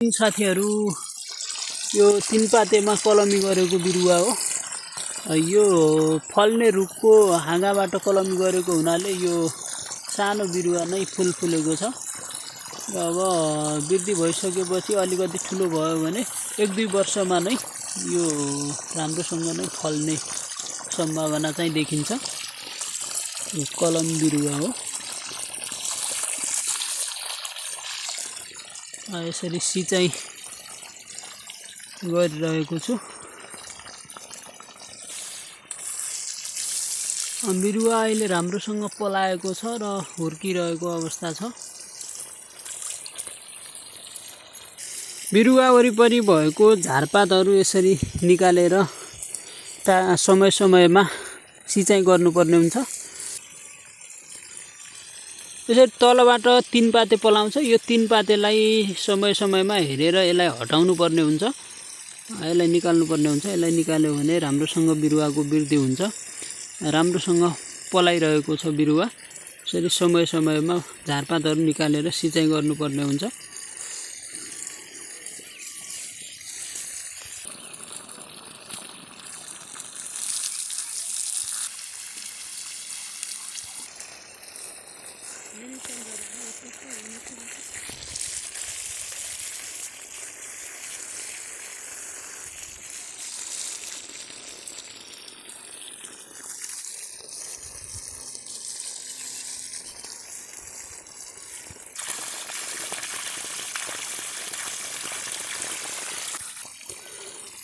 साथीहरु यो तीन पातेमा कलमी गरेको बिरुवा हो। यो फल्ने रुखको हाँगाबाट कलमी गरेको हुनाले यो सानो बिरुवा नै फुल फुलेको छ। अब वृद्धि भइसकेपछि अलिकति ठुलो भयो भने 1-2 वर्षमा नै यो राम्रोसँग नै फल्ने सम्भावना चाहिँ देखिन्छ। यो कलमी बिरुवा हो। यसरी सिँचाइ गरिरहेको छु। बिरुवा अहिले राम्रोसँग पलाएको छ र हुर्किरहेको अवस्था छ। बिरुवा वरिपरि भएको झारपातहरू यसरी निकालेर समय समयमा सिँचाइ गर्नुपर्ने हुन्छ। यसरी तलबाट 3 पाते पलाउँछ। यो 3 पातेलाई समय समयमा हेरेर यसलाई हटाउनु पर्ने हुन्छ। यसलाई निकाल्नु पर्ने हुन्छ। यसलाई निकाल्यो भने राम्रोसँग बिरुवाको वृद्धि हुन्छ। राम्रोसँग पलाइरहेको छ बिरुवा। यसरी समय समयमा झारपातहरू निकालेर सिँचाइ गर्नुपर्ने हुन्छ।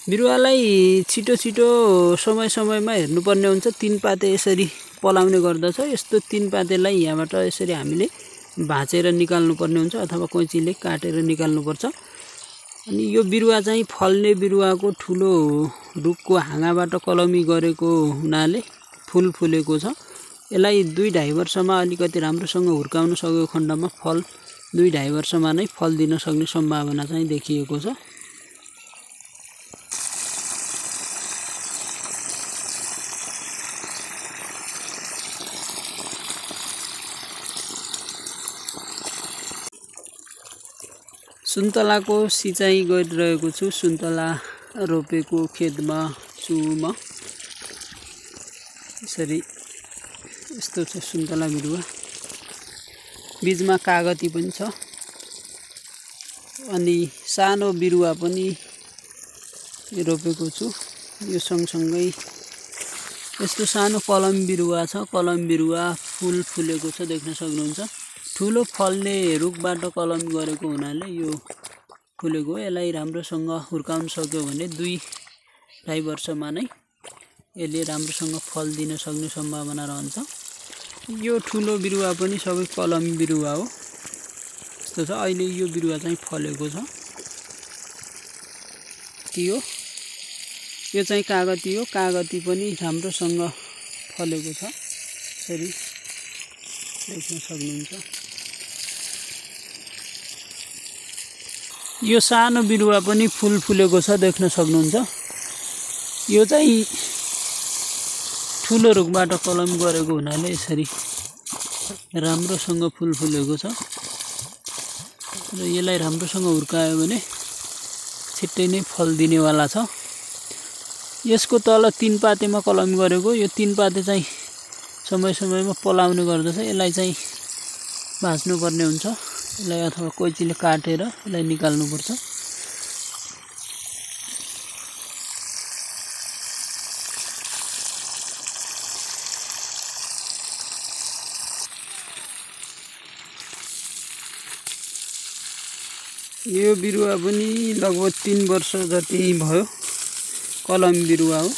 बिरुवालाई छिटो छिटो समय समयमा हेर्नुपर्ने हुन्छ। 3 पाते यसरी पलाउने गर्दछ। यस्तो 3 पातेलाई यहाँबाट यसरी हामीले भाँचेर निकाल्नुपर्ने हुन्छ अथवा कैँचीले काटेर निकाल्नुपर्छ। अनि यो बिरुवा चाहिँ फल्ने बिरुवाको ठुलो रुखको हाँगाबाट कलमी गरेको हुनाले फुल फुलेको छ। यसलाई 2-2.5 वर्षमा अलिकति राम्रोसँग हुर्काउन सकेको खण्डमा फल 2-2.5 वर्षमा नै फल दिन सक्ने सम्भावना चाहिँ देखिएको छ। सुन्तलाको सिँचाइ गरिरहेको छु। सुन्तला रोपेको खेतमा छु म। यसरी यस्तो छ सुन्तला बिरुवा। बीचमा कागती पनि छ। अनि सानो बिरुवा पनि रोपेको छु। यो सँगसँगै यस्तो सानो कलम बिरुवा छ। कलम बिरुवा फुल फुलेको छ, देख्न सक्नुहुन्छ। ठुलो फल्ने रुखबाट कलम गरेको हुनाले यो फुलेको हो। यसलाई राम्रोसँग हुर्काउन सक्यो भने 2-2.5 वर्षमा नै यसले राम्रोसँग फल दिन सक्ने सम्भावना रहन्छ। यो ठुलो बिरुवा पनि सबै कलमी बिरुवा हो। यस्तो छ। अहिले यो बिरुवा चाहिँ फलेको छ। यो चाहिँ कागती हो। कागती पनि राम्रोसँग फलेको छ। यसरी देख्न सक्नुहुन्छ। यो सानो बिरुवा पनि फुल फुलेको छ, देख्न सक्नुहुन्छ। यो चाहिँ ठुलो रुखबाट कलम गरेको हुनाले यसरी राम्रोसँग फुल फुलेको छ। र यसलाई राम्रोसँग हुर्कायो भने छिट्टै नै फल दिनेवाला छ। यसको तल 3 पातेमा कलम गरेको। यो 3 पाते चाहिँ समय समयमा पलाउने गर्दछ। यसलाई चाहिँ भाँच्नुपर्ने हुन्छ। यसलाई अथवा कैँचीले काटेर यसलाई निकाल्नुपर्छ। यो बिरुवा पनि लगभग 3 वर्ष जति भयो। कलम बिरुवा हो।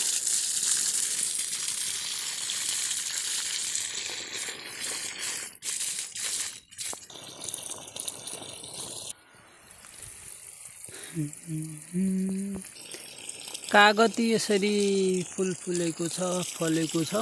कागती यसरी फुल फुलेको छ, फलेको छ।